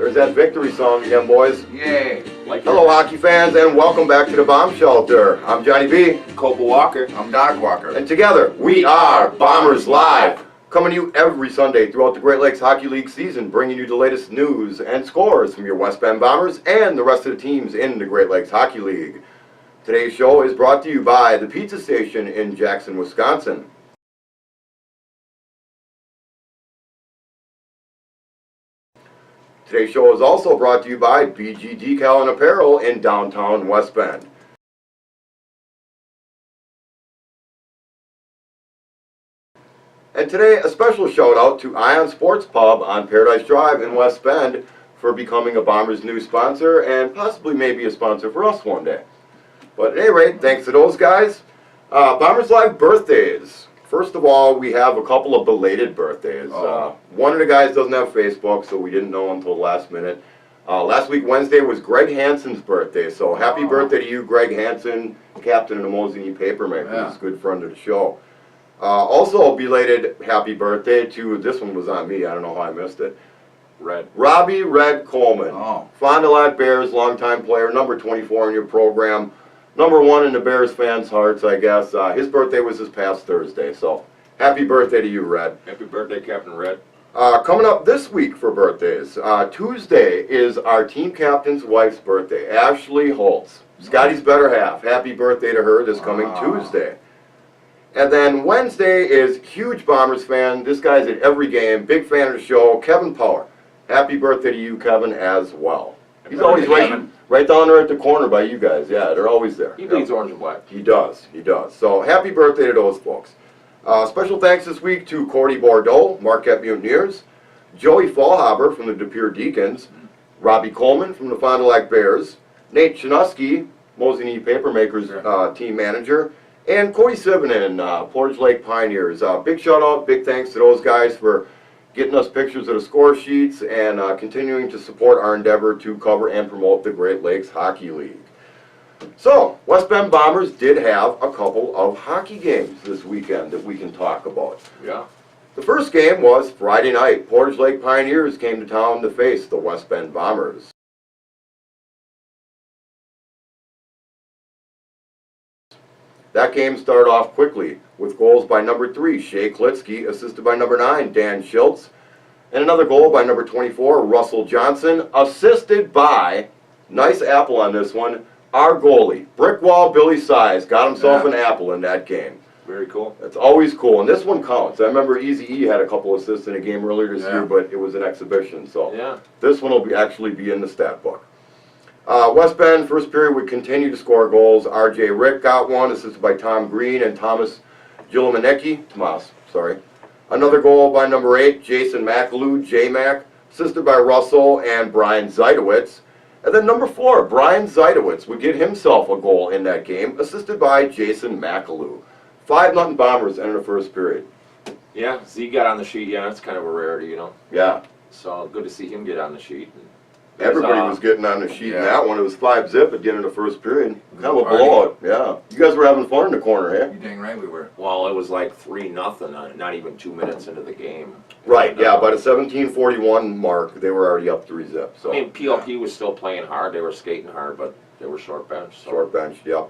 There's that victory song again, boys. Yay. Hello, hockey fans, and welcome back to the Bomb Shelter. I'm Johnny B. Copel Walker. I'm Doc Walker. And together, we are Bombers Live. Coming to you every Sunday throughout the Great Lakes Hockey League season, bringing you the latest news and scores from your West Bend Bombers and the rest of the teams in the Great Lakes Hockey League. Today's show is brought to you by the Pizza Station in Jackson, Wisconsin. Today's show is also brought to you by BG Decal and Apparel in downtown West Bend. And today, a special shout out to Ion Sports Pub on Paradise Drive in West Bend for becoming a Bombers new sponsor and possibly maybe a sponsor for us one day. But at any rate, thanks to those guys. Bombers Live birthdays. First of all, we have a couple of belated birthdays. One of the guys doesn't have Facebook, so we didn't know until the last minute. Last week, Wednesday, was Greg Hansen's birthday, so happy birthday to you, Greg Hansen, captain of the Mosini Papermakers. He's a good friend of the show. Also, a belated happy birthday to, this one was on me, I don't know how I missed it. Robbie Red Coleman. Fond du Lac Bears, longtime player, number 24 in your program. Number one in the Bears fans' hearts, I guess. His birthday was this past Thursday, so happy birthday to you, Red. Happy birthday, Captain Red. Coming up this week for birthdays, Tuesday is our team captain's wife's birthday, Ashley Holtz. Scotty's better half. Happy birthday to her this coming Tuesday. And then Wednesday is huge Bombers fan. This guy's at every game, big fan of the show, Kevin Power. Happy birthday to you, Kevin, as well. He's always right down there at the corner by you guys. Yeah, they're always there. He bleeds orange and black. He does. So happy birthday to those folks. Special thanks this week to Cordy Bordeaux, Marquette Mutineers, Joey Fallhaber from the De Pere Deacons, Robbie Coleman from the Fond du Lac Bears, Nate Chinuski, Mosini Papermakers team manager, and Cody Sivanen, Portage Lake Pioneers. Big shout out, big thanks to those guys for getting us pictures of the score sheets and continuing to support our endeavor to cover and promote the Great Lakes Hockey League. So, West Bend Bombers did have a couple of hockey games this weekend that we can talk about. Yeah. The first game was Friday night. Portage Lake Pioneers came to town to face the West Bend Bombers. That game started off quickly with goals by number 3, Shea Klitsky, assisted by number 9, Dan Schultz, and another goal by number 24, Russell Johnson, assisted by, nice apple on this one, our goalie, Brickwall Billy Size, got himself an apple in that game. Very cool. That's always cool, and this one counts. I remember Easy E had a couple assists in a game earlier this year, but it was an exhibition, so this one will actually be in the stat book. West Bend, first period, would continue to score goals. R.J. Rick got one, assisted by Tom Green and Tomas. Another goal by number 8, Jason McAloo, J-Mac, assisted by Russell and Brian Zajdowitz. And then number 4, Brian Zajdowitz, would get himself a goal in that game, assisted by Jason McAloo. 5-0 Bombers enter the first period. Yeah, Z got on the sheet. Yeah, that's kind of a rarity, you know. Yeah. So good to see him get on the sheet. Everybody was getting on the sheet in that one. It was 5-0 at the end of the first period. Kind of a blowout, yeah. You guys were having fun in the corner, eh? You dang right we were. Well, it was like 3-0, not even 2 minutes into the game. Right, yeah, by the 17:41 mark, they were already up 3-0. So. I mean, PLP was still playing hard. They were skating hard, but they were short bench. So. Short bench, yep.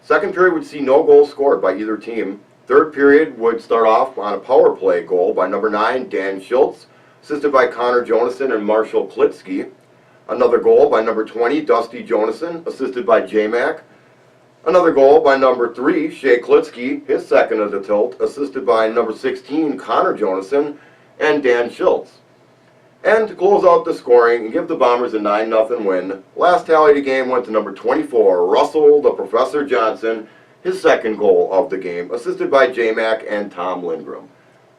Second period would see no goals scored by either team. Third period would start off on a power play goal by number 9, Dan Schultz, assisted by Connor Jonason and Marshall Klitsky. Another goal by number 20, Dusty Jonason, assisted by J-Mac. Another goal by number 3, Shea Klitsky, his second of the tilt, assisted by number 16, Connor Jonason, and Dan Schultz. And to close out the scoring and give the Bombers a 9-0 win, last tally of the game went to number 24, Russell the Professor Johnson, his second goal of the game, assisted by J-Mac and Tom Lindgren.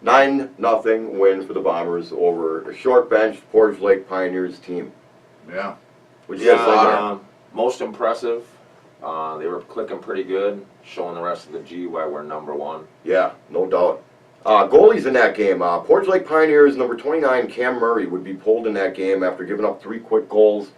9-0 win for the Bombers over a short bench Portage Lake Pioneers team. Yeah. Would you guys think most impressive. They were clicking pretty good, showing the rest of the G why we're number 1. Yeah, no doubt. Goalies in that game. Portage Lake Pioneers number 29, Cam Murray, would be pulled in that game after giving up 3 quick goals.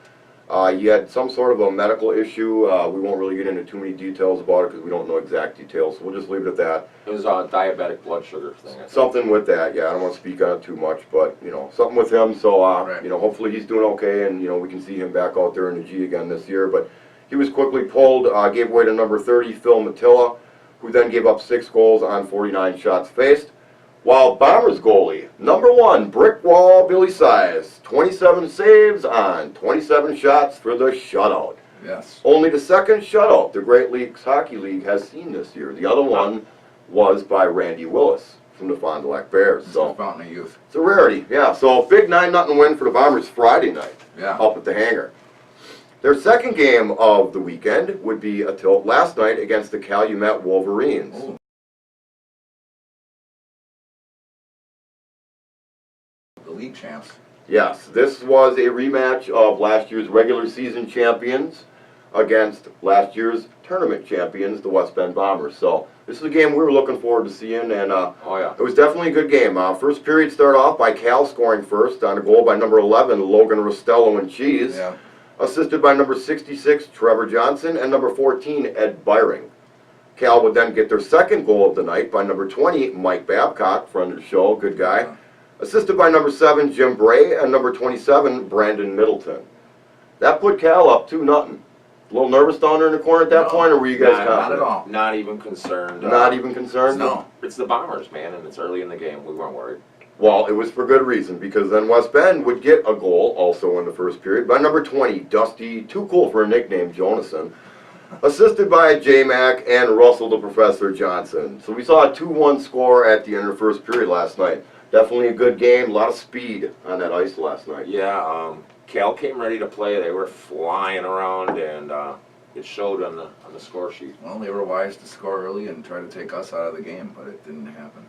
He had some sort of a medical issue. We won't really get into too many details about it because we don't know exact details, so we'll just leave it at that. It was a diabetic blood sugar thing. I think. Something with that, yeah. I don't want to speak on it too much, but, something with him. So, Right. hopefully he's doing okay, and, we can see him back out there in the G again this year. But he was quickly pulled, gave way to number 30, Phil Matilla, who then gave up 6 goals on 49 shots faced. While Bombers goalie, number 1, brick wall Billy Size, 27 saves on 27 shots for the shutout. Yes. Only the second shutout the Great Lakes Hockey League has seen this year. The other one was by Randy Willis from the Fond du Lac Bears. It's So a fountain of youth. it's a rarity, yeah. So big 9-0 win for the Bombers Friday night Yeah. up at the hangar. Their second game of the weekend would be a tilt last night against the Calumet Wolverines. Ooh. The league champs. Yes, this was a rematch of last year's regular season champions against last year's tournament champions, the West Bend Bombers. So this is a game we were looking forward to seeing, and Oh yeah. it was definitely a good game. First period started off by Cal scoring first on a goal by number 11, Logan Rostello and Cheese, Yeah. assisted by number 66, Trevor Johnson, and number 14, Ed Byring. Cal would then get their second goal of the night by number 20, Mike Babcock, friend of the show, good guy, Yeah. assisted by number 7, Jim Bray, and number 27, Brandon Middleton. That put Cal up 2-0. A little nervous down there in the corner at that No, point, or were you guys not confident? at all. Not even concerned. Not even concerned? No. It's the Bombers, man, and it's early in the game. We weren't worried. Well, it was for good reason, because then West Bend would get a goal also in the first period by number 20, Dusty, too cool for a nickname, Jonason, assisted by J-Mac and Russell the Professor Johnson. So we saw a 2-1 score at the end of the first period last night. Definitely a good game, a lot of speed on that ice last night. Yeah, Cal came ready to play. They were flying around, and it showed on the score sheet. Well, they were wise to score early and try to take us out of the game, but it didn't happen.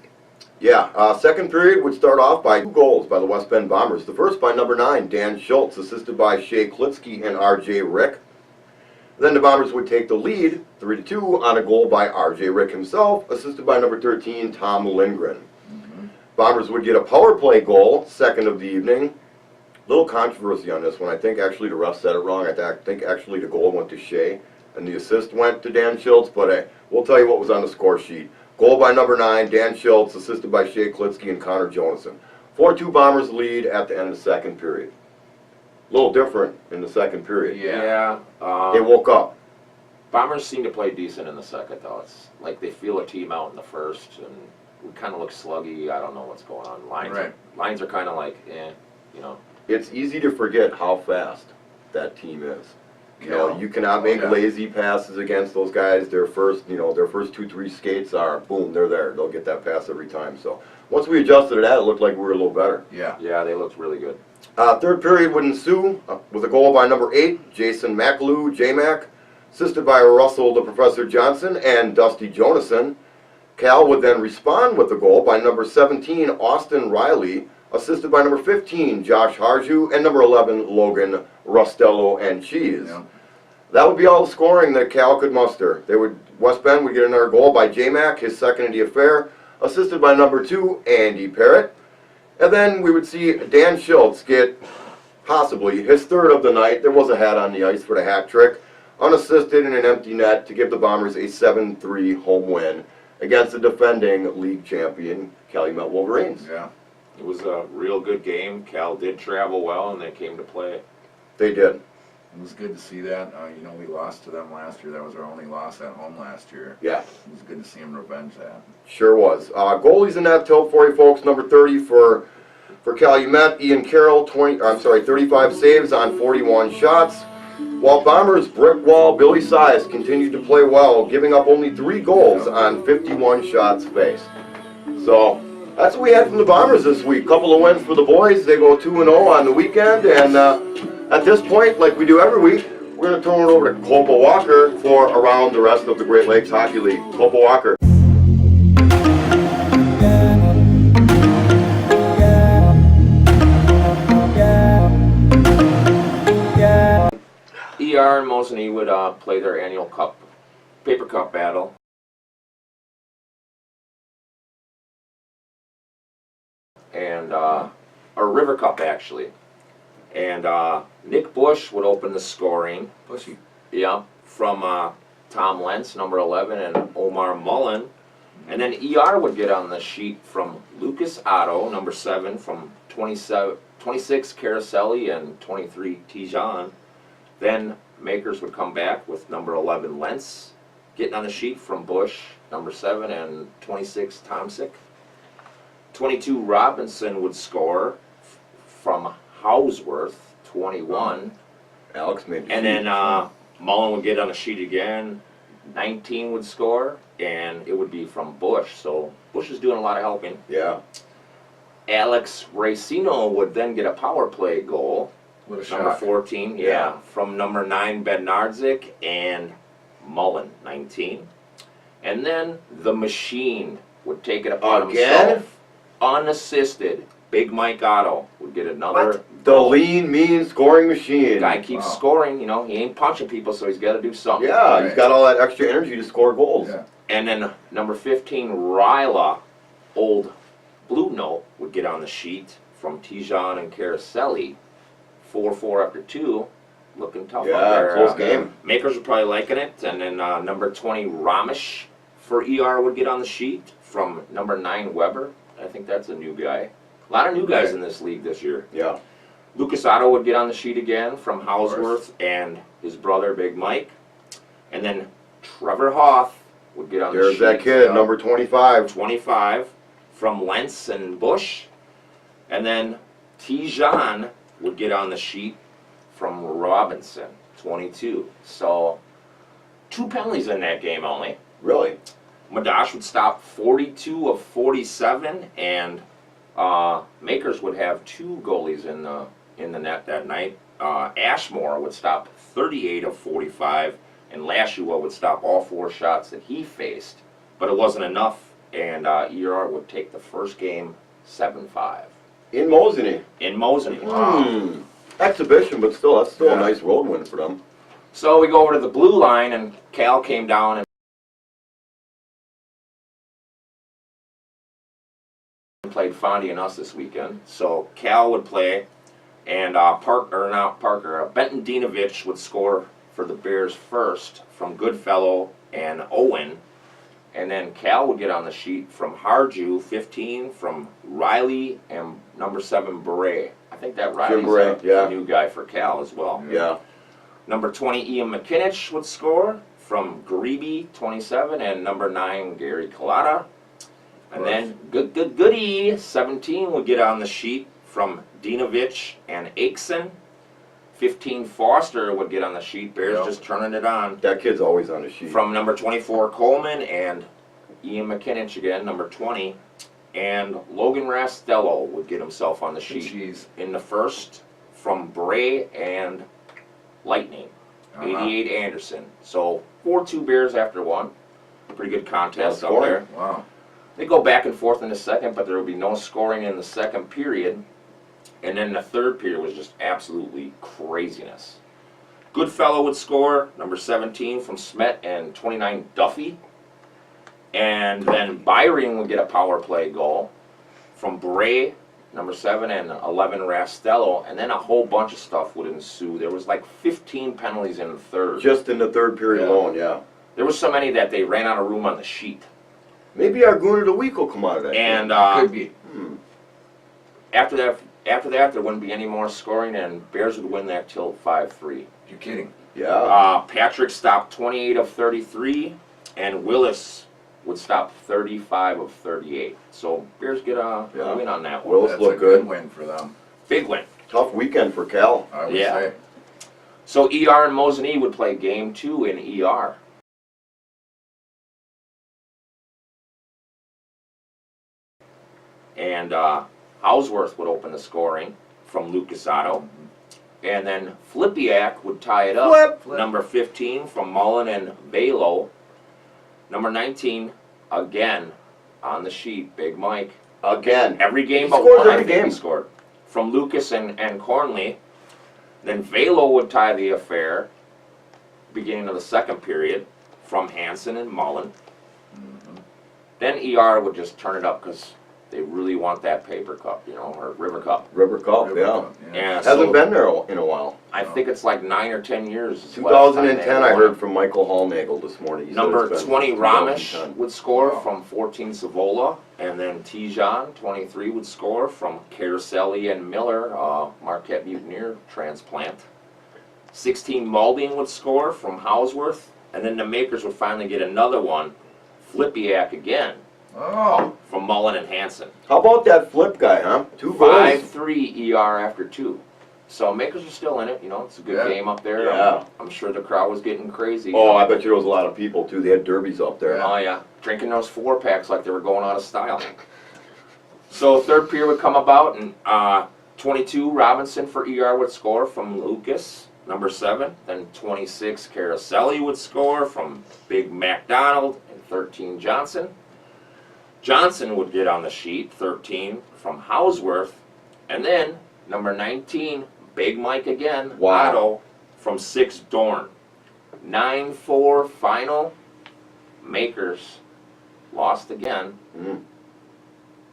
Yeah, second period would start off by 2 goals by the West Bend Bombers. The first by number 9, Dan Schultz, assisted by Shea Klitsky and R.J. Rick. Then the Bombers would take the lead, 3-2, on a goal by R.J. Rick himself, assisted by number 13, Tom Lindgren. Bombers would get a power play goal, second of the evening. Little controversy on this one. I think actually the ref said it wrong. I think actually the goal went to Shea, and the assist went to Dan Schultz, but hey, we'll tell you what was on the score sheet. Goal by number 9, Dan Schultz, assisted by Shea Klitsky and Connor Jonason. 4-2 Bombers lead at the end of the second period. A little different in the second period. Yeah. They woke up. Bombers seem to play decent in the second, though. It's like they feel a team out in the first, and we kind of look sluggy. I don't know what's going on. Lines are kind of like, It's easy to forget how fast that team is. Yeah. You cannot make Yeah. lazy passes against those guys. Their first 2-3 skates are, boom, they're there. They'll get that pass every time. So once we adjusted to that, it looked like we were a little better. Yeah. yeah, they looked really good. Third period would ensue with a goal by number 8, Jason McAlew, J-Mac, assisted by Russell the Professor Johnson and Dusty Jonason. Cal would then respond with a goal by number 17, Austin Riley, assisted by number 15, Josh Harju, and number 11, Logan Rostello and Cheese. Yeah. That would be all the scoring that Cal could muster. West Bend would get another goal by J-Mac, his second in the affair, assisted by number 2, Andy Parrott. And then we would see Dan Schultz get possibly his third of the night. There was a hat on the ice for the hat trick, unassisted in an empty net to give the Bombers a 7-3 home win against the defending league champion Calumet Wolverines. Yeah. It was a real good game. Cal did travel well, and they came to play. They did. It was good to see that. We lost to them last year. That was our only loss at home last year. Yeah, It was good to see them revenge that. sure was. Goalies in that tilt for you folks. Number 30 for Calumet, Ian Carroll, 35 saves on 41 shots. While Bombers brick wall Billy Size continued to play well, giving up only 3 goals on 51 shots faced. So that's what we had from the Bombers this week. Couple of wins for the boys. They go 2-0 on the weekend, and at this point, like we do every week, we're going to turn it over to Copa Walker for around the rest of the Great Lakes Hockey League. Copa Walker. ER and Mosinee would play their annual paper cup battle. And, or River Cup, actually. And Nick Bush would open the scoring. Bushy. Yeah, from Tom Lentz, number 11, and Omar Mullen. And then ER would get on the sheet from Lucas Otto, number 7, from 26 Caroselli and 23 Tijan. Then Makers would come back with number 11 Lentz getting on the sheet from Bush, number 7, and 26 Tomsick. 22 Robinson would score from Hausworth, 21. Alex made the And sheet. then Mullen would get on the sheet again. 19 would score, and it would be from Bush. So Bush is doing a lot of helping. Yeah. Alex Racino would then get a power play goal. What a Number shot. 14, Yeah. from number 9, Bednarczyk, and Mullen, 19. And then the machine would take it upon Again? himself, unassisted. Big Mike Otto would get another. What? The lean, mean scoring machine. Guy keeps Wow. scoring, you know, he ain't punching people, so he's got to do something. Yeah, he's Right. got all that extra energy to score goals. Yeah. And then number 15, Ryla, old Blue Note, would get on the sheet from Tijan and Caroselli. 4-4 after 2. Looking tough Yeah, up there. close game. Makers are probably liking it. And then number 20, Ramesh for ER would get on the sheet from number 9, Weber. I think that's a new guy. A lot of new guys Right. in this league this year. Yeah. Lucas Otto would get on the sheet again from course. Hausworth and his brother, Big Mike. And then Trevor Hoff would get on the There's sheet. that kid, yeah. number 25. 25 from Lentz and Bush. And then Tijan would get on the sheet from Robinson, 22. So 2 penalties in that game only. Really? Madash would stop 42 of 47, and Makers would have 2 goalies in the net that night. Ashmore would stop 38 of 45, and Lashua would stop all 4 shots that he faced. But it wasn't enough, and ER would take the first game 7-5 In Moseny. in Moseny. Exhibition, but still, that's still Yeah. a nice road win for them. So we go over to the blue line, and Cal came down and played Fondy and us this weekend. So Cal would play, and Benton Dinovich would score for the Bears first from Goodfellow and Owen. And then Cal would get on the sheet from Harju, 15, from Riley, and number 7, Beret. I think that Riley's Beret, yeah. a new guy for Cal as well. Yeah. Number 20, Ian McKinich would score from Greeby, 27, and number 9, Gary Collada. And then Goody, 17, would get on the sheet from Dinovich and Aikson. 15, Foster would get on the sheet. Bears Yep. just turning it on. That kid's always on the sheet. From number 24, Coleman, and Ian McKinich again, number 20. And Logan Rastello would get himself on the sheet Jeez. in the first from Bray and Lightning. 88 Anderson. So 4-2 Bears after 1. Pretty good contest up there. Wow. They go back and forth in the second, but there will be no scoring in the second period. And then the third period was just absolutely craziness. Goodfellow would score, number 17 from Smet, and 29 Duffy. And then Byring would get a power play goal from Bray, number 7, and 11 Rastello. And then a whole bunch of stuff would ensue. There was like 15 penalties in the third. Just in the third period Yeah. alone, yeah. There was so many that they ran out of room on the sheet. Maybe our Goon of the Week will come out of that. And Could be. after that, there wouldn't be any more scoring, and Bears would win that till 5-3. You're kidding. Yeah. Patrick stopped 28 of 33, and Willis would stop 35 of 38. So Bears get a Yeah. win on that one. Willis That's looked a good good. win for them, Big win. Tough weekend for Cal. I would Yeah. say. So ER and Moseny would play game 2 in ER. And Hausworth would open the scoring from Lucas Otto. And then Flipiak would tie it up. Flip. Number 15 from Mullen and Balo. Number 19, again, on the sheet, Big Mike. Again. Every game He but scores one, I every think he game. scored. From Lucas and Cornley. Then Velo would tie the affair, beginning of the second period, from Hansen and Mullen. Then ER would just turn it up because They really want that paper cup, you know, or river cup. River Cup, River yeah. Cup, Yeah, Hasn't so been there in a while. I think it's like 9 or 10 years. is the last time they 2010, I won heard it. from Michael Hallnagel this morning. He said Number it's been 20, since Ramesh 2010. would score Wow. from 14, Savola. And then Tijan, 23, would score from Caroselli and Miller, Marquette Mutineer transplant. 16, Malding would score from Houseworth. And then the Makers would finally get another one, Flippiak again, Oh, from Mullen and Hansen. How about that flip guy, huh? 2 goals. 5-3 ER after 2. So Makers are still in it, you know, it's a good Yeah. game up there. Yeah. I'm sure the crowd was getting crazy. Oh, I bet you there was a lot of people too. They had derbies up there. Oh yeah, drinking those 4-packs like they were going out of style. So third period would come about, and 22 Robinson for ER would score from Lucas, number 7. Then 26 Caroselli would score from Big MacDonald, and 13 Johnson. Johnson would get on the sheet, 13 from Houseworth, and then number 19 Big Mike again, Wow. Otto from 6 Dorn. 9-4 final. Makers lost again, Mm.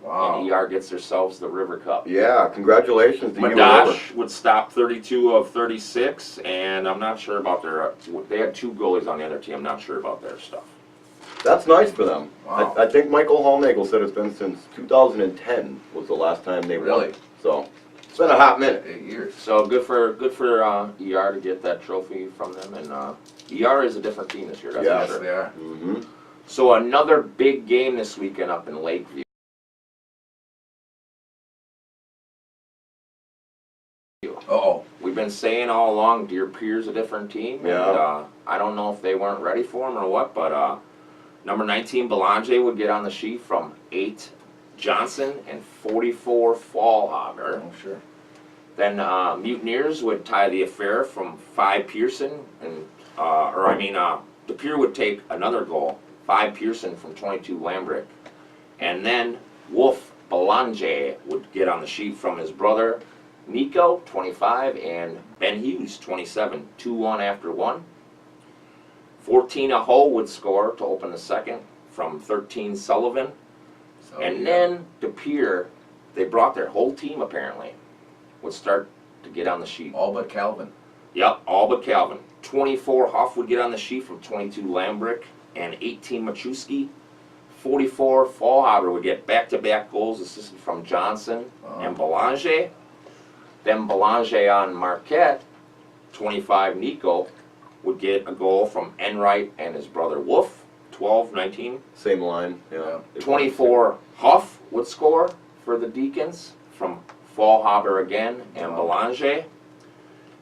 wow. and ER gets themselves the River Cup. Yeah, congratulations to you. Madash would stop 32 of 36, and I'm not sure about their. They had 2 goalies on the other team. I'm not sure about their stuff. That's nice for them. Wow. I think Michael Hallnagel said it's been since 2010 was the last time they won. Really? So it's been a hot minute. 8 years. So good for ER to get that trophy from them, and ER is a different team this year. That's Yeah. for Yes, sure. they are. Mm-hmm. So another big game this weekend up in Lakeview. Uh-oh. We've been saying all along, Deer Pier's a different team, and Yeah. I don't know if they weren't ready for him or what, but number 19 Belanger would get on the sheet from 8 Johnson and 44 Fallhaber. Oh, sure. Then Mutineers would tie the affair from 5 Pearson, and De Pere would take another goal, 5 Pearson from 22 Lambrick, and then Wolf Belanger would get on the sheet from his brother Nico, 25, and Ben Hughes, 27, 2-1 after 1. 14 Aho would score to open the second from 13 Sullivan. So, And yeah. then De Pere, they brought their whole team apparently, would start to get on the sheet. All but Calvin. Yep, all but Calvin. 24 Huff would get on the sheet from 22 Lambrick and 18 Machuski. 44 Fallhaber would get back-to-back goals assisted from Johnson and Belanger. Then Belanger on Marquette, 25 Nico, would get a goal from Enright and his brother Wolf, 12-19. Same line. Yeah. 24 Huff would score for the Deacons from Fallhaber again and Belanger.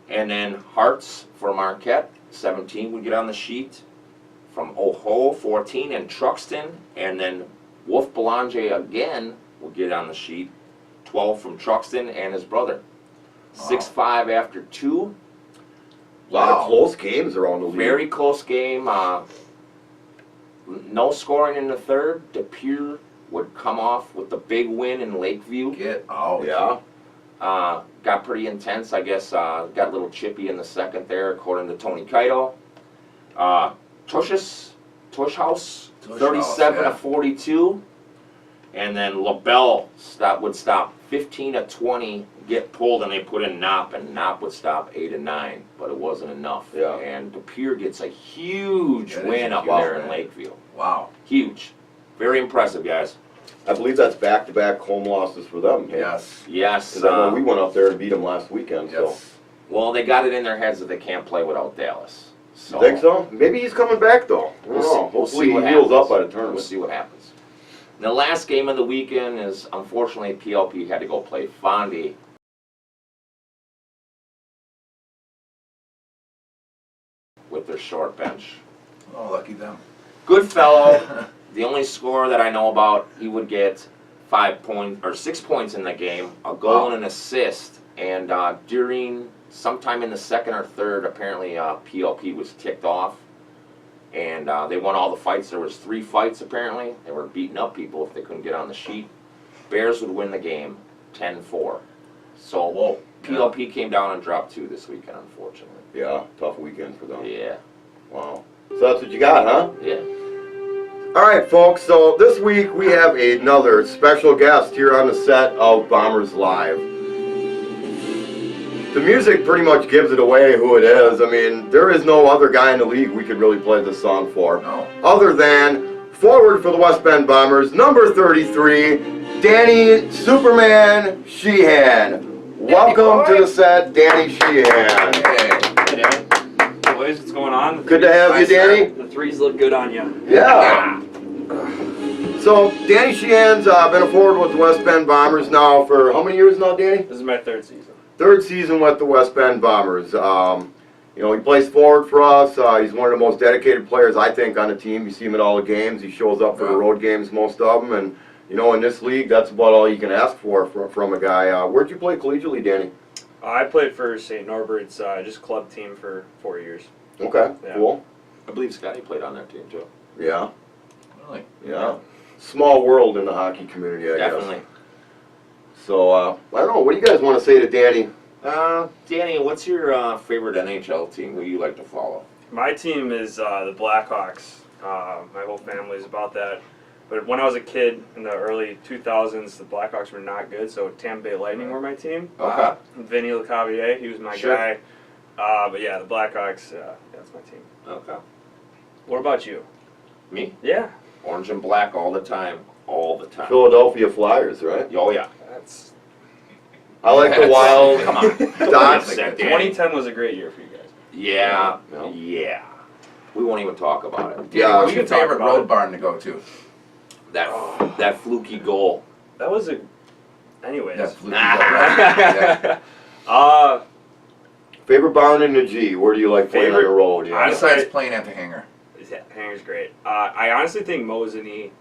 And then Hearts for Marquette, 17 would get on the sheet from Oho, 14, and Truxton. And then Wolf Belanger again will get on the sheet, 12 from Truxton and his brother. 6-5 after 2. A lot Wow. of close games around the league. Very close game. No scoring in the third. De Pere would come off with the big win in Lakeview. Get out. Yeah. Got pretty intense, I guess. Got a little chippy in the second there, according to Tony Kaito. Tushhouse, 37 yeah. of 42. And then LaBelle would stop 15 of 20, get pulled, and they put in Knopp, and Knopp would stop 8 of 9, but it wasn't enough. Yeah. And De Pere gets a huge That is win up huge, there in man. Lakeview. Wow. Huge. Very impressive, guys. I believe that's back-to-back home losses for them. Yes. Yes. Because I know we went up there and beat them last weekend. Yes. Well, they got it in their heads that they can't play without Dallas. So. Think so? Maybe he's coming back though. I don't know. Hopefully he heals up by the We'll tournament. see what happens. The last game of the weekend is, unfortunately, PLP had to go play Fondy. With their short bench. Oh, lucky them. Good fellow. The only score that I know about, he would get 6 points in the game, a goal and an assist. And during sometime in the second or third, apparently PLP was ticked off. And they won all the fights. There was 3 fights apparently. They were beating up people if they couldn't get on the sheet. Bears would win the game 10-4. So PLP came down and dropped 2 this weekend, unfortunately. Yeah, tough weekend for them. Yeah. Wow. So that's what you got, huh? Yeah. All right, folks, so this week we have another special guest here on the set of Bombers Live. The music pretty much gives it away who it is. I mean, there is no other guy in the league we could really play this song for. No. Other than forward for the West Bend Bombers, number 33, Danny Superman Sheehan. Welcome to the set, Danny Sheehan. Hey. Hey, boys, what's going on? Good to have you, Danny. The threes look good on you. Yeah. So, Danny Sheehan's been a forward with the West Bend Bombers now for how many years now, Danny? This is my third season. Third season with the West Bend Bombers. You know, he plays forward for us. He's one of the most dedicated players, I think, on the team. You see him at all the games. He shows up for the road games, most of them. And, you know, in this league, that's about all you can ask for from a guy. Where'd you play collegiately, Danny? I played for St. Norbert's, just club team for 4 years. Okay, Yeah. cool. I believe Scotty played on that team too. Yeah, Really? yeah. Small world in the hockey community, I Definitely. guess. So, I don't know. What do you guys want to say to Danny? Danny, what's your favorite NHL team? Who you like to follow? My team is the Blackhawks. My whole family is about that. But when I was a kid in the early 2000s, the Blackhawks were not good, so Tampa Bay Lightning were my team. Okay. Vinny LeCavier, he was my Sure. guy. But yeah, the Blackhawks, that's my team. Okay. What about you? Me? Yeah. Orange and black all the time. All the time. Philadelphia Flyers, right? Oh yeah. That's I like the Wild. Come on. Dots. Danny. 2010 was a great year for you guys. Yeah. No. Yeah. We won't even talk about it. Yeah, What's we your can talk favorite about road it. barn to go to? That fluky goal. That was a. Anyways. That's Fluky Road. Yeah. Favorite barn in the G? Where do you like playing on the Favorite- road? Yeah. Besides playing at the hangar. Yeah, Hangar's great. I honestly think Mosany,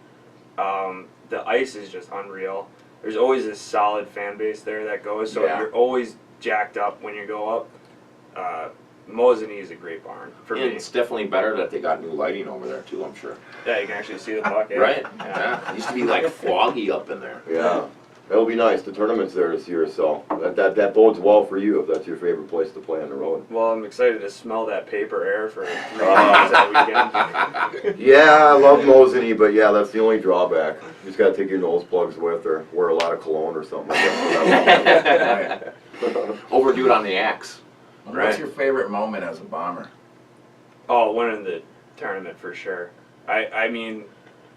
the ice is just unreal. There's always a solid fan base there that goes, so Yeah. you're always jacked up when you go up. Mosany is a great barn for me. It's definitely better that they got new lighting over there too, I'm sure. Yeah, you can actually see the puck. Yeah. Right? Yeah. Yeah. It used to be like foggy up in there. Yeah. It'll be nice. The tournament's there this year, so that bodes well for you if that's your favorite place to play on the road. Well, I'm excited to smell that paper air for 3 days that weekend. Yeah, I love Mosany, but yeah, that's the only drawback. You just gotta take your nose plugs with or wear a lot of cologne or something like that. Overdo it on the axe. What's Right. your favorite moment as a bomber? Oh, winning the tournament for sure. I mean,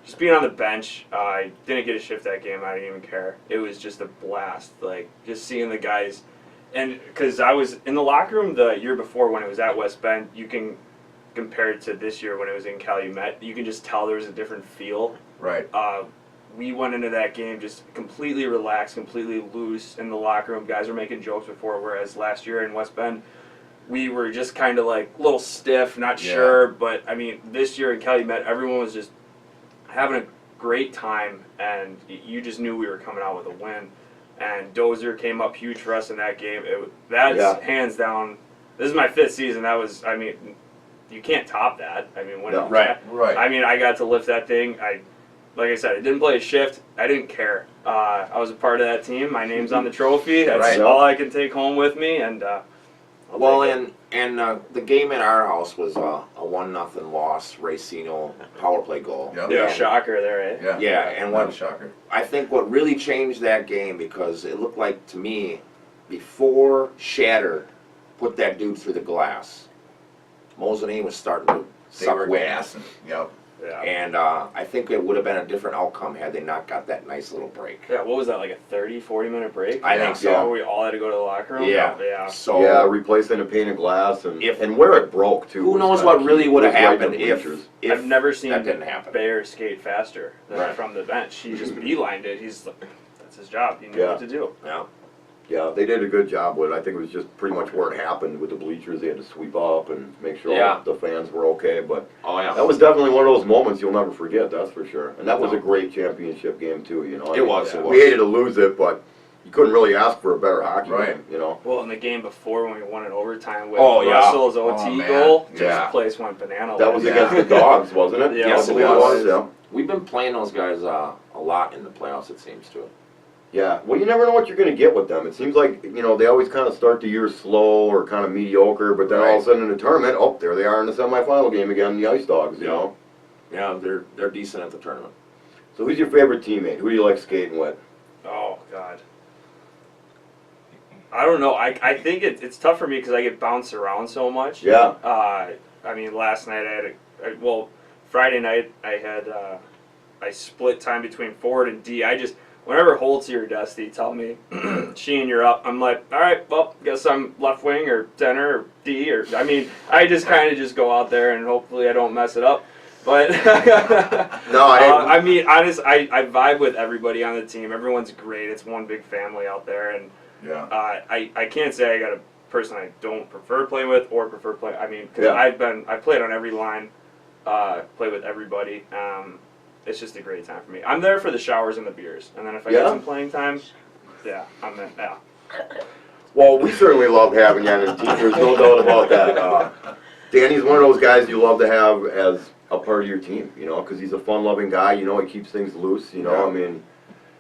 just being on the bench, I didn't get a shift that game. I didn't even care. It was just a blast. Like, just seeing the guys. And because I was in the locker room the year before when it was at West Bend, you can compare it to this year when it was in Calumet. You can just tell there was a different feel. Right. We went into that game just completely relaxed, completely loose in the locker room. Guys were making jokes before, whereas last year in West Bend, we were just kind of like a little stiff, not Yeah. sure. But I mean, this year in Calumet, everyone was just having a great time, and you just knew we were coming out with a win. And Dozer came up huge for us in that game. That's Yeah. hands down. This is my 5th season. That was, I mean, you can't top that. I mean, when No. Right. Right. I mean, I got to lift that thing. Like I said, I didn't play a shift. I didn't care. I was a part of that team. My name's on the trophy. That's Right. all I can take home with me. And I'll Well, take it. and the game at our house was a 1-0 loss, Racino power play goal. Yep. Yeah, And- shocker there, eh? Yeah. Yeah, and Not a what shocker. I think what really changed that game, because it looked like to me, before Shatter put that dude through the glass, Mosany was starting to They suck were wind. gassing. Yep. Yeah. And I think it would have been a different outcome had they not got that nice little break. Yeah, what was that, like a 30, 40-minute break? I Yeah. think so. Where we all had to go to the locker room? Yeah. Yeah. So Yeah, replacing a pane of glass and If- and where it broke too. who was knows kinda what really key. would have It was right to happened the if bleachers. I've never seen that didn't happen. Bayer skate faster than Right. from the bench. He just beelined it. He's like, that's his job. He knew Yeah. what to do. Yeah. Yeah, they did a good job with it. I think it was just pretty much where it happened with the bleachers. They had to sweep up and make sure Yeah. the fans were okay. But Oh yeah. that was definitely one of those moments you'll never forget, that's for sure. And that was No. a great championship game too, you know. I It mean, was. It We was. hated to lose it, but you couldn't really ask for a better hockey Right. game, you know. Well, in the game before when we won in overtime with Oh, yeah. Russell's OT Oh, man. goal, Yeah. this place went banana. That was Yeah. against the Dogs, wasn't it? Yeah, Yes, I it believe was. Yeah. We've been playing those guys a lot in the playoffs, it seems to. Yeah, well, you never know what you're going to get with them. It seems like, you know, they always kind of start the year slow or kind of mediocre, but then all of a sudden in the tournament, oh, there they are in the semifinal game again, the Ice Dogs, you Yeah. know. Yeah, they're decent at the tournament. So who's your favorite teammate? Who do you like skating with? Oh God. I don't know. I think it's tough for me because I get bounced around so much. Yeah. I mean, last night Friday night I split time between forward and D. Whenever Holtzy or Dusty tell me, Sheehan, you're up, I'm like, all right, well, guess I'm left wing or center or D I just kind of just go out there and hopefully I don't mess it up. But No, I mean, honest, I vibe with everybody on the team. Everyone's great. It's one big family out there, and Yeah. I can't say I got a person I don't prefer playing with or prefer playing. I mean, because Yeah. I played on every line, play with everybody. It's just a great time for me. I'm there for the showers and the beers, and then if I get Yeah? some playing time, yeah, I'm there. Yeah. Well, we certainly love having you on the team. There's no doubt about that. Danny's one of those guys you love to have as a part of your team, you know, because he's a fun-loving guy. You know, he keeps things loose. You know, Yeah. I mean,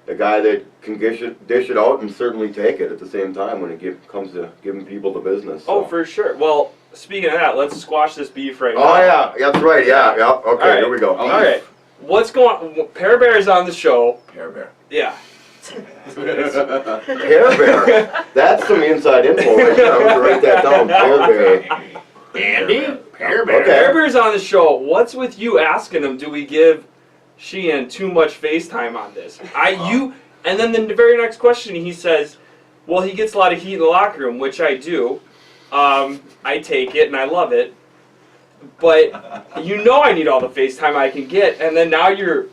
a guy that can dish it out and certainly take it at the same time when it comes to giving people the business. Oh, So. for sure. Well, speaking of that, let's squash this beef right now. Oh yeah, that's right. Yeah, yeah. Okay, All right. here we go. All right. What's going? Pear Bear's on the show. Pear Bear. Yeah. Pear Bear. That's some inside info right there. I'm gonna write that down. Pear Bear. Andy? Pear Bear. Pear Bear's on the show. What's with you asking him? Do we give Sheehan too much FaceTime on this? And then the very next question he says, well, he gets a lot of heat in the locker room, which I do. I take it and I love it. But I need all the FaceTime I can get, and then now you're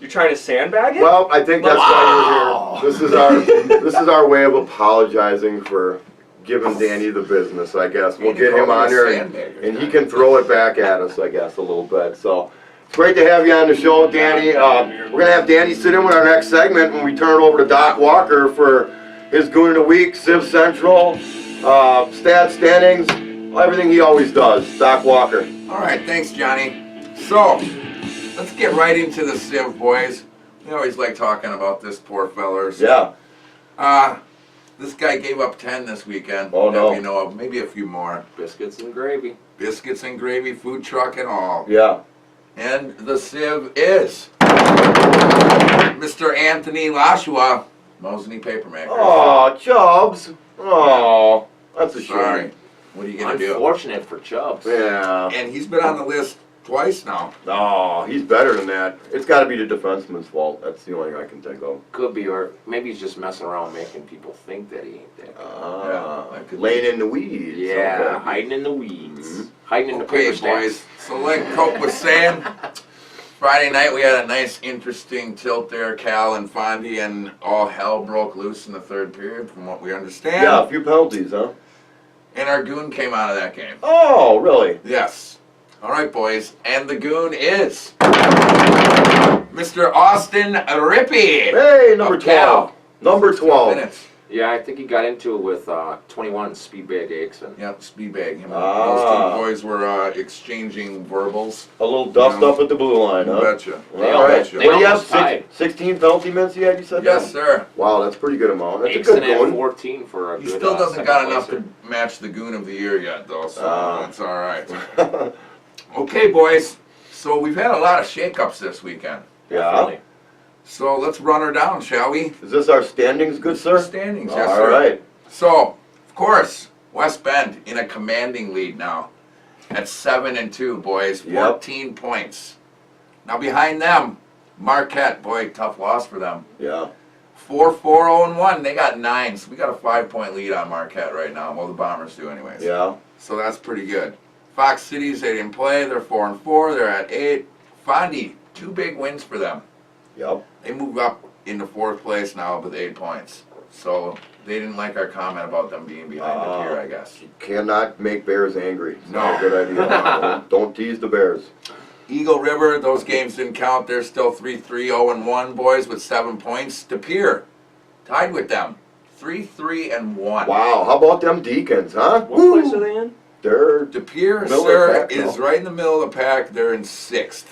trying to sandbag it? Well, I think that's why you're here. This is our way of apologizing for giving Danny the business, I guess. We'll get him on here and he can throw it back at us, I guess, a little bit. So it's great to have you on the show, Danny. We're going to have Danny sit in with our next segment when we turn it over to Doc Walker for his Goon of the Week, Civ Central, stats, standings, everything he always does. Doc Walker. All right, thanks, Johnny. So, let's get right into the Civ, boys. We always like talking about this poor fellers. Yeah. This guy gave up 10 this weekend. Oh, no. That we know of. Maybe a few more. Biscuits and gravy. Biscuits and gravy, food truck and all. Yeah. And the Civ is Mr. Anthony Lashua, Mosinee Papermaker. Oh, Chubbs. Oh, that's a shame. Sorry. What are you going to do? Unfortunate for Chubbs. Yeah. And he's been on the list twice now. Oh, he's better than that. It's got to be the defenseman's fault. That's the only thing I can think of. Could be, or maybe he's just messing around making people think that he ain't that good. Yeah, that could laying in the weeds. Yeah, Okay. hiding in the weeds. Hiding in the Okay, paper stacks. boys. So like Cope was saying, Friday night we had a nice, interesting tilt there. Cal and Fondy, and all hell broke loose in the third period, from what we understand. Yeah, a few penalties, huh? And our goon came out of that game. Oh, really? Yes. All right, boys. And the goon is Mr. Austin Rippey. Hey, number Of Cal. 12. Number 12. Minutes. Yeah, I think he got into it with 21 Speedbag Aitken. Yep, speed bag. Him and Ah. those two boys were exchanging verbals. A little dust No. up at the blue line, You huh? betcha. They All right. almost- What do you have? almost tied. 16 penalty minutes you had, you said? Yes, sir. Wow, that's a pretty good amount. That's a Aitken good at going. 14 for a He good still doesn't second got enough placer. to match the goon of the year yet, though, so Ah. that's all right. Okay, boys. So we've had a lot of shakeups this weekend. Yeah. Definitely. So let's run her down, shall we? Is this our standings, good sir? Standings, yes, All sir. right. So, of course, West Bend in a commanding lead now at 7-2, boys. Yep. 14 points. Now behind them, Marquette, boy, tough loss for them. Yeah. 4-4-0-1. They got 9, so we got a 5-point lead on Marquette right now. Well, the Bombers do, anyways. Yeah. So that's pretty good. Fox Cities, they didn't play. They're 4-4. They're at 8. Fondy, 2 big wins for them. Yep. They move up into 4th place now with 8 points. So they didn't like our comment about them being behind the pier, I guess. Cannot make Bears angry. It's No. not a good idea. don't tease the Bears. Eagle River, those games didn't count. They're still 3-3-0-1, boys, with 7 points. De Pere, tied with them. 3-3-1. Wow, how about them Deacons, huh? What place are they in? They're De Pere, Middle of sir, the pack, is no? right in the middle of the pack. They're in 6th.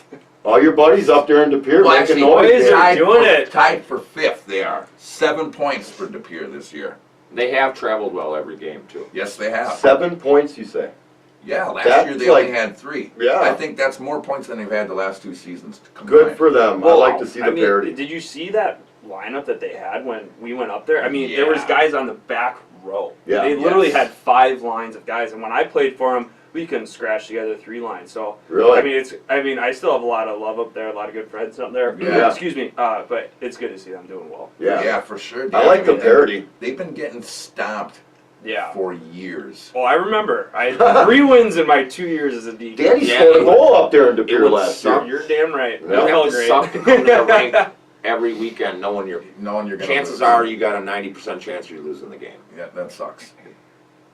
all your buddies up there in De Pere Well, making actually, noise. boys man. are doing it. Tied for 5th, they are. 7 points for De Pere this year. They have traveled well every game, too. Yes, they have. 7 points, you say? Yeah, last That's year they like- only had 3. Yeah. I think that's more points than they've had the last 2 seasons. Combined. Good for them. I like to see the I mean, parity. Did you see that lineup that they had when we went up there? I mean, there was Yeah. guys on the back row. Yeah. They literally Yes. had 5 lines of guys, and when I played for them, we couldn't scratch together 3 lines. So Really? I mean, I still have a lot of love up there, a lot of good friends up there. Yeah. Excuse me, but it's good to see them doing well. Yeah. For sure. I like the parity. They've been getting stomped Yeah. for years. Well, I remember I had 3 wins in my 2 years as a DK. Danny Yeah, scored a it- goal up there in De it Pere would last year. suck. You're damn right. Yeah. You That have felt to great. suck to come to the rink every weekend knowing you're. Knowing you're going Chances are you got a 90% chance you're losing the game. Yeah, that sucks.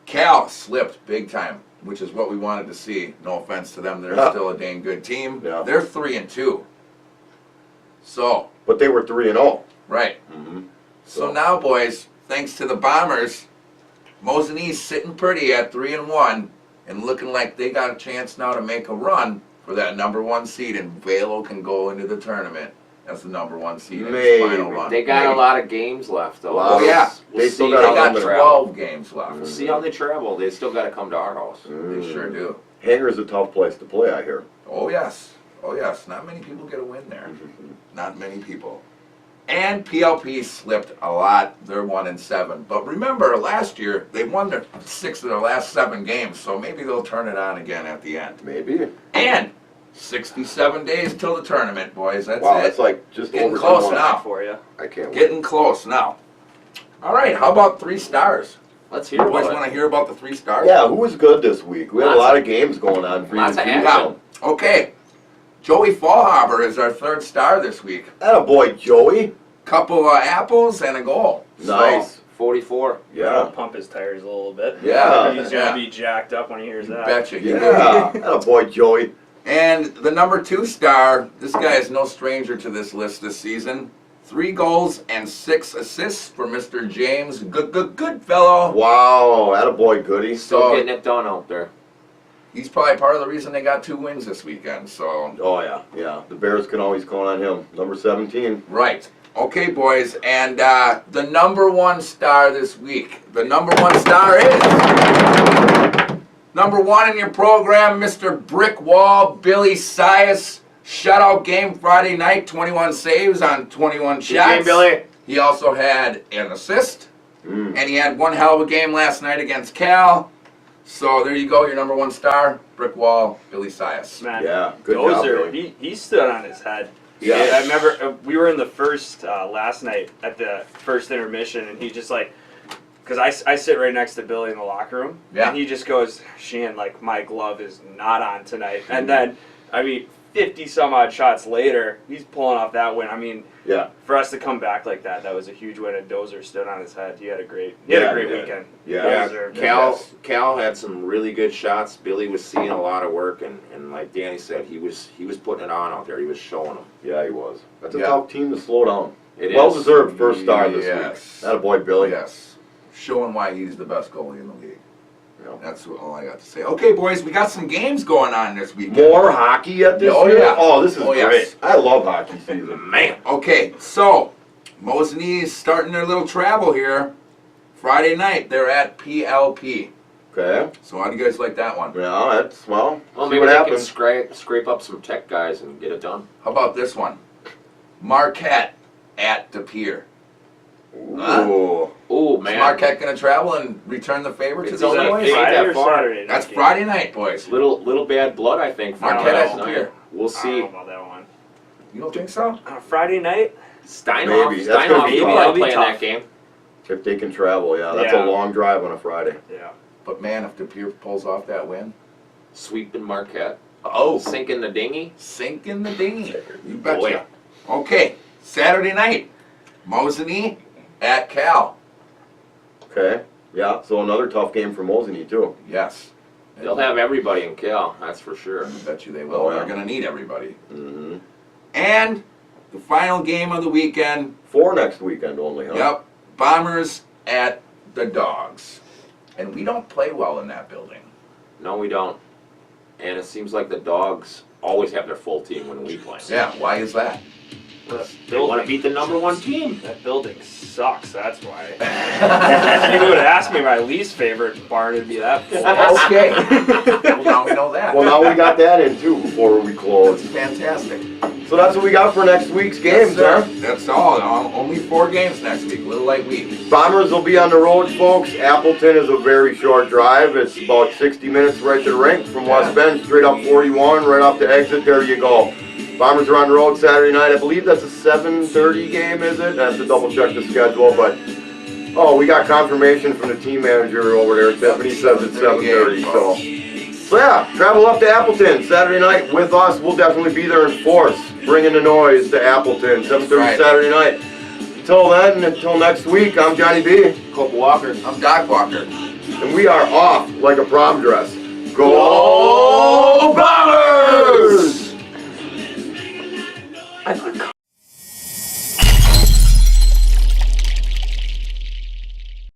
Cal slipped big time, which is what we wanted to see. No offense to them, they're Yeah. still a dang good team. Yeah. They're 3-2. So, But they were 3-0. right. Mm-hmm. So now, boys, thanks to the Bombers, Mosinee sitting pretty at 3-1 and looking like they got a chance now to make a run for that #1 seed, and Velo can go into the tournament as the #1 seed in Maybe. his final run. They got Maybe. a lot of games left, though. Wow. Oh, yeah. They still see got They how got they 12 games left. We'll see how they travel. They still got to come to our house. They sure do. Hanger's a tough place to play, I hear. Oh yes, oh yes. Not many people get a win there. Not many people. And PLP slipped a lot. They're 1-7. But remember, last year they won their 6 of their last 7 games, so maybe they'll turn it on again at the end. Maybe. And 67 days till the tournament, boys. That's Wow, it. that's like just Getting over close 2 months. now. For you. I can't wait. Getting close now. All right, how about 3 stars? Let's hear Boys about want it. to hear about the 3 stars? Yeah, who was good this week? We had a Lots lot of- of games going on for you lots to of choose action. from. Okay. Joey Fallhaber is our 3rd star this week. Attaboy, Joey. Couple of apples and a goal. Nice. 44. Yeah. Pump his tires a little bit. Yeah. He's Yeah. gonna be jacked up when he hears You that. betcha. he will. Yeah. Attaboy, Joey. And the #2 star, this guy is no stranger to this list this season. 3 goals and 6 assists for Mr. James. Good fellow. Wow. Attaboy, Goody. Still So getting it done out there. he's probably part of the reason they got 2 wins this weekend. So Oh, yeah. Yeah. The Bears can always count on him. Number 17. right. Okay, boys, and the #1 star this week. The #1 star is #1 in your program, Mr. Brick Wall, Billy Sias. Shutout game Friday night, 21 saves on 21 shots. Good game, Billy. He also had an assist, Mm. and he had one hell of a game last night against Cal. So there you go, your #1 star, Brick Wall, Billy Sias. Man, Yeah. Good job, Dozer, Billy. he stood on his head. Yeah. I remember we were in the first last night at the first intermission, and he just like, because I sit right next to Billy in the locker room, Yeah. and he just goes, Sheehan, like my glove is not on tonight, and then I mean 50 some odd shots later, he's pulling off that win. I mean, Yeah. for us to come back like that, that was a huge win. And Dozer stood on his head. He had a great weekend. Yeah. Yeah, Deserved it. Cal had some really good shots. Billy was seeing a lot of work, and like Danny said, he was putting it on out there. He was showing them. Yeah, he was. That's a Yeah. tough team to slow down. It Well is. deserved first star this Yes. week. Attaboy, Billy. Yes. Showing why he's the best goalie in the league. Yeah. That's all I got to say. Okay, boys, we got some games going on this weekend. More hockey yet this Oh, year? yeah. Oh, this is Oh, yes. great. I love hockey season. Man, Okay, so Mosinee is starting their little travel here. Friday night, they're at PLP. Okay. So how do you guys like that one? Yeah, that's, well, well, see maybe what they can happens. scrape up some tech guys and get it done. How about this one? Marquette at De Pere. Huh? Ooh. Oh Is man, Marquette going to travel and return the favor to It's these only boys? eight. Friday that or far. Saturday? That's night Friday night, boys. little bad blood, I think. For Marquette last at De night. Pere. We'll game? I see. don't know about that one. You don't think so? On a Friday night? Steinhoff, Maybe. That's gonna Steinhoff be will tough. probably That'll be play in tough. that game. If they can travel, yeah. That's Yeah. a long drive on a Friday. Yeah. But man, if De Pere pulls off that win. Sweeping Marquette, Oh, sinking the dinghy. sink in the dinghy. You Boy. betcha. Okay, Saturday night, Mosinee at Cal. Okay. Yeah, so another tough game for Mosinee, too. Yes. They'll have everybody in Cal, that's for sure. I bet you they will. Oh, yeah. They're going to need everybody. Mm-hmm. And the final game of the weekend, 4 next weekend only, huh? yep, Bombers at the Dogs. And we don't play well in that building. No, we don't. And it seems like the Dogs always have their full team when we play. Yeah, why is that? They want to beat the number 1 team. That building sucks, that's why. If you would have asked me my least favorite barn, it'd be that place. Okay. Well, now we know that. Well, now we got that in too before we close. That's fantastic. So that's what we got for next week's games, Yes, huh? sir. That's all. Only 4 games next week. Little light week. Bombers will be on the road, folks. Appleton is a very short drive. It's about 60 minutes right to the rink from West Bend, straight up 41, right off the exit. There you go. Bombers are on the road Saturday night. I believe that's a 7:30 game, is it? I have to double check the schedule, but we got confirmation from the team manager over there. Tiffany says it's 7:30. So yeah, travel up to Appleton Saturday night with us. We'll definitely be there in force, bringing the noise to Appleton 7:30 right. Saturday night. Until then, until next week, I'm Johnny B. Cope Walker. I'm Doc Walker. And we are off like a prom dress. Go Bombers!